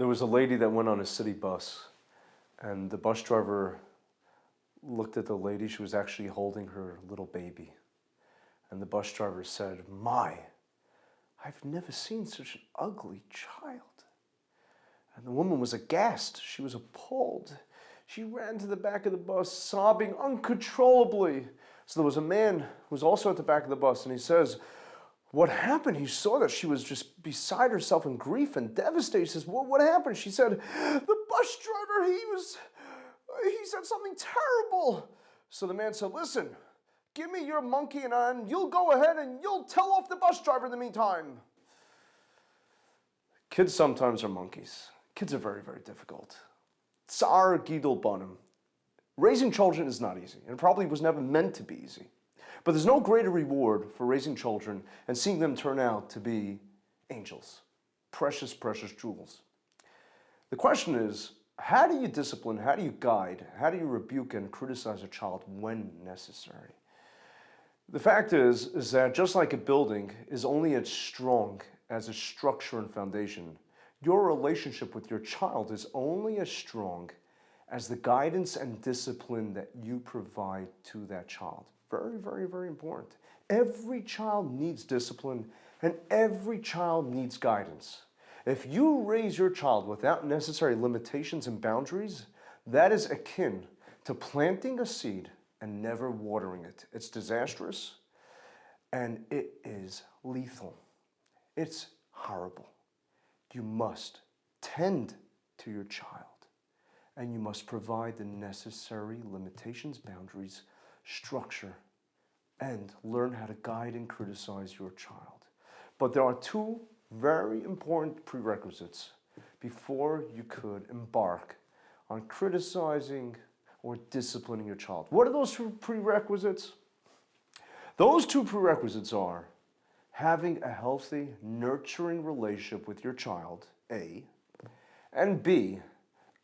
There was a lady that went on a city bus, and the bus driver looked at the lady. She was actually holding her little baby. And the bus driver said, "My, I've never seen such an ugly child." And the woman was aghast. She was appalled. She ran to the back of the bus, sobbing uncontrollably. So there was a man who was also at the back of the bus, and he says, "What happened?" He saw that she was just beside herself in grief and devastated. He says, what happened? She said, "The bus driver, he said something terrible." So the man said, "Listen, give me your monkey and you'll go ahead and you'll tell off the bus driver in the meantime." Kids sometimes are monkeys. Kids are very, very difficult. Tsar Gidol Banim. Raising children is not easy, and it probably was never meant to be easy. But there's no greater reward for raising children and seeing them turn out to be angels. Precious, precious jewels. The question is, how do you discipline, how do you guide, how do you rebuke and criticize a child when necessary? The fact is that just like a building is only as strong as its structure and foundation, your relationship with your child is only as strong as the guidance and discipline that you provide to that child. Very, very, very important. Every child needs discipline and every child needs guidance. If you raise your child without necessary limitations and boundaries, that is akin to planting a seed and never watering it. It's disastrous and it is lethal. It's horrible. You must tend to your child and you must provide the necessary limitations, boundaries, structure, and learn how to guide and criticize your child. But there are two very important prerequisites before you could embark on criticizing or disciplining your child. What are those two prerequisites? Those two prerequisites are having a healthy, nurturing relationship with your child, A, and B,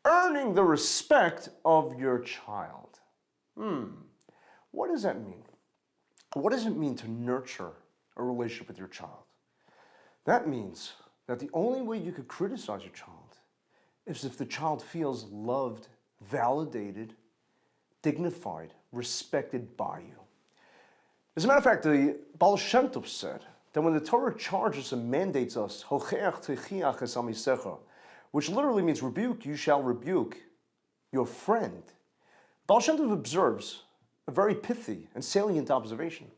earning the respect of your child. What does that mean? What does it mean to nurture a relationship with your child? That means that the only way you could criticize your child is if the child feels loved, validated, dignified, respected by you. As a matter of fact, the Baal Shem Tov said that when the Torah charges and mandates us, "Hocheach techiach es amisecha," which literally means rebuke, you shall rebuke your friend, Baal Shem Tov observes a very pithy and salient observation.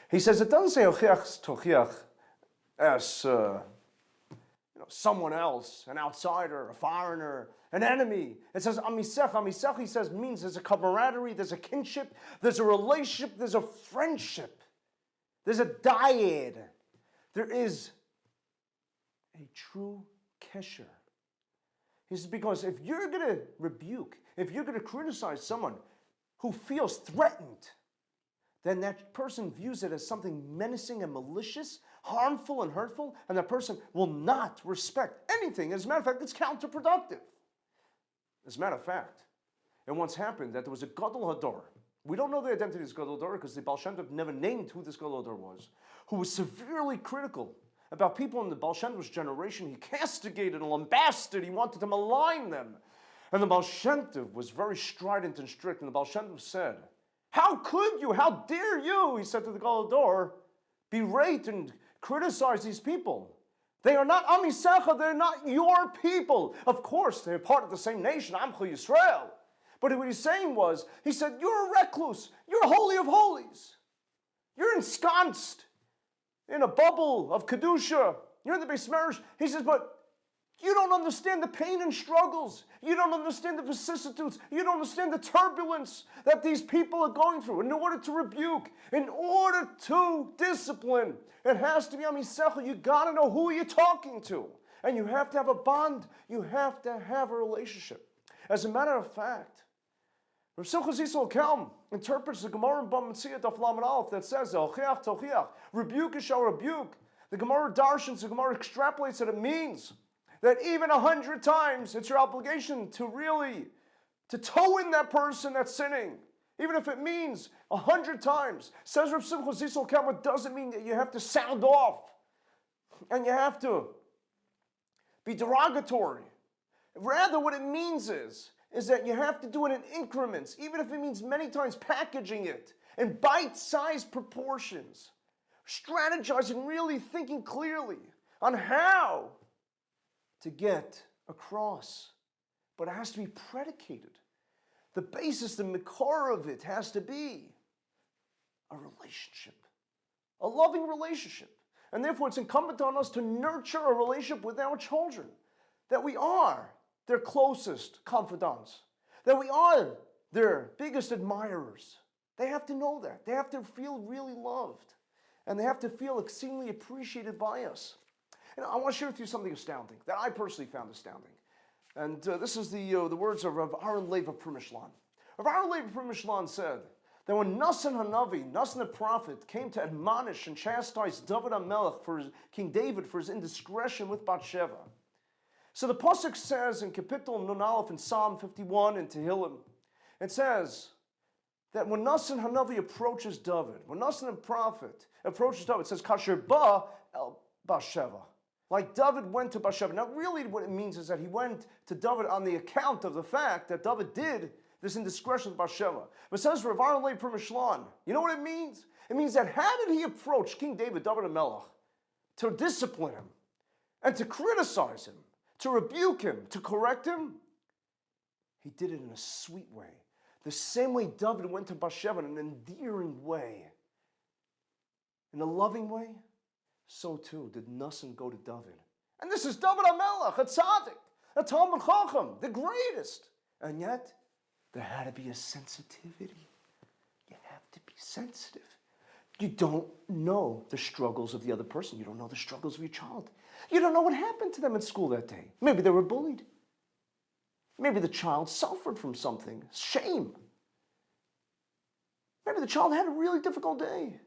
He says it doesn't say "Hocheach tochiach" as someone else, an outsider, a foreigner, an enemy. It says amisech. Amisech, he says, means there's a camaraderie, there's a kinship, there's a relationship, there's a friendship, there's a dyad. There is a true kesher. He says, because if you're going to rebuke, if you're going to criticize someone who feels threatened, then that person views it as something menacing and malicious, harmful and hurtful, and that person will not respect anything. As a matter of fact, it's counterproductive. As a matter of fact, it once happened that there was a Gadol Hador. We don't know the identity of this Gadol Hador because the Baal Shem Tov never named who this Gadol Hador was, who was severely critical about people in the Baal Shem Tov's generation. He castigated and lambasted. He wanted to malign them. And the Baal Shem Tov was very strident and strict, and the Baal Shem Tov said, "How could you, how dare you," he said to the Gadol Hador, "berate and criticize these people? They are not Amisecha, they're not your people. Of course, they're part of the same nation, Amcha Yisrael. But what he's saying was, he said, you're a recluse, you're a holy of holies. You're ensconced in a bubble of Kedusha. You're in the Beis Medrash." He says, but you don't understand the pain and struggles. You don't understand the vicissitudes. You don't understand the turbulence that these people are going through. In order to rebuke, in order to discipline, it has to be Amisechel. You got to know who you're talking to. And you have to have a bond. You have to have a relationship. As a matter of fact, Rav Simcha Zisel Kelm interprets the Gemara in Bava Metzia Daf Lamed Aleph that says, "Hocheach tochiach," rebuke is shall rebuke. The Gemara darshans, the Gemara extrapolates that it means that even 100 times it's your obligation to really, to toe in that person that's sinning. Even if it means 100 times. Says Rav Simcha Zisel Kelm, it doesn't mean that you have to sound off and you have to be derogatory. Rather, what it means is that you have to do it in increments, even if it means many times packaging it in bite-sized proportions, strategizing, really thinking clearly on how to get across. But it has to be predicated. The basis, the makor of it has to be a relationship, a loving relationship. And therefore, it's incumbent on us to nurture a relationship with our children, that we are their closest confidants, that we are their biggest admirers. They have to know that. They have to feel really loved, and they have to feel exceedingly appreciated by us. And I want to share with you something astounding that I personally found astounding. And this is the words of Rav Aaron Leib of Primishlan. Rav Aaron Leib of Primishlan said that when Nasan Hanavi, Nasan the prophet, came to admonish and chastise David HaMelech King David for his indiscretion with Bathsheba. So the pasuk says in Kapitel Nun Aleph in Psalm 51 in Tehillim, it says that when Nasan Hanavi approaches David, when Nasan the prophet approaches David, it says Kasher Ba El Bathsheba. Like David went to Bathsheba. Now really what it means is that he went to David on the account of the fact that David did this indiscretion with Bathsheba. But it says Rav Aaron Leib Primishlan, you know what it means? It means that how did he approach King David, David HaMelech, to discipline him and to criticize him, to rebuke him, to correct him? He did it in a sweet way. The same way David went to Bathsheba in an endearing way, in a loving way, so too did Nasan go to David. And this is David HaMelech, a tzaddik, a Talmud Chacham, the greatest. And yet, there had to be a sensitivity. You have to be sensitive. You don't know the struggles of the other person. You don't know the struggles of your child. You don't know what happened to them in school that day. Maybe they were bullied. Maybe the child suffered from something, shame. Maybe the child had a really difficult day.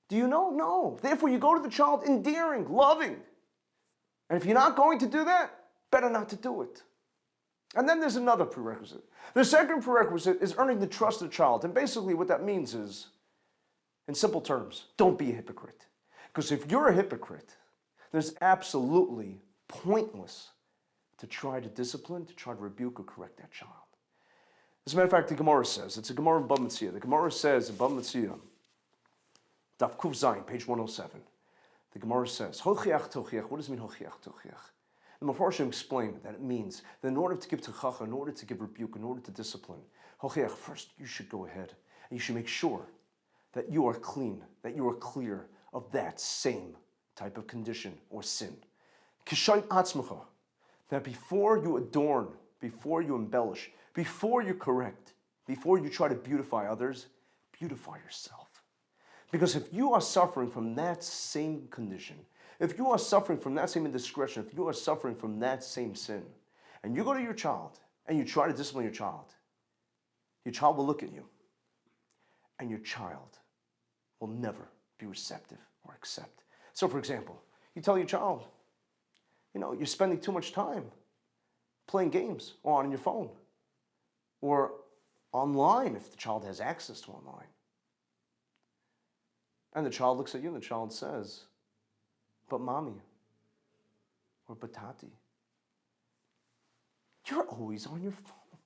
Do you know? No. Therefore, you go to the child endearing, loving. And if you're not going to do that, better not to do it. And then there's another prerequisite. The second prerequisite is earning the trust of the child. And basically what that means is, in simple terms, don't be a hypocrite. Because if you're a hypocrite, there's absolutely pointless to try to discipline, to try to rebuke or correct that child. As a matter of fact, the Gemara says, it's a Gemara in Bava Metzia. The Gemara says in Bava Metzia, Daf Kuf Zayin, page 107. The Gemara says, Hochiach tochiach. What does it mean, Hochiach tochiach? The Mefarshim explain that it means that in order to give techacha, in order to give rebuke, in order to discipline, Hochiach, first you should go ahead and you should make sure that you are clean, that you are clear of that same type of condition or sin. Kishayt atzmecha, that before you adorn, before you embellish, before you correct, before you try to beautify others, beautify yourself. Because if you are suffering from that same condition, if you are suffering from that same indiscretion, if you are suffering from that same sin, and you go to your child and you try to discipline your child will look at you, and your child will never be receptive or accept. So for example, you tell your child, you're spending too much time playing games or on your phone or online if the child has access to online. And the child looks at you and the child says, but mommy, or but tati, you're always on your phone.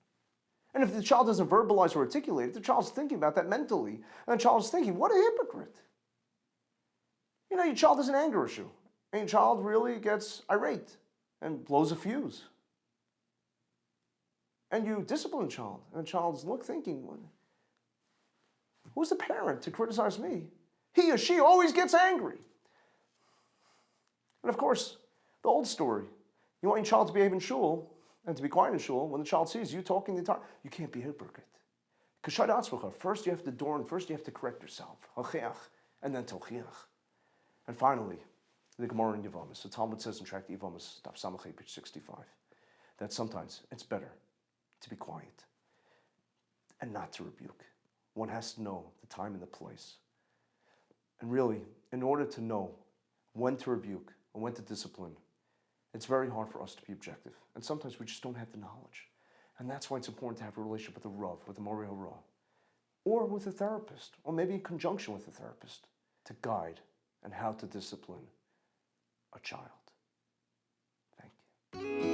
And if the child doesn't verbalize or articulate it, the child's thinking about that mentally, and the child's thinking, what a hypocrite. Your child has an anger issue, and your child really gets irate and blows a fuse. And you discipline the child, and the child's thinking, who's the parent to criticize me? He or she always gets angry. And of course, the old story. You want your child to behave in shul and to be quiet in shul. When the child sees you talking the entire, you can't be a hypocrite. First you have to adorn, first you have to correct yourself. And then tochiach. And finally, the Gemara in Yevamos. The Talmud says in Tract Yevamos, Daf Samachay, page 65, that sometimes it's better to be quiet and not to rebuke. One has to know the time and the place. And really, in order to know when to rebuke and when to discipline, it's very hard for us to be objective. And sometimes we just don't have the knowledge. And that's why it's important to have a relationship with a Rav, with a Moreh Hara, or with a therapist, or maybe in conjunction with a therapist, to guide and how to discipline a child. Thank you.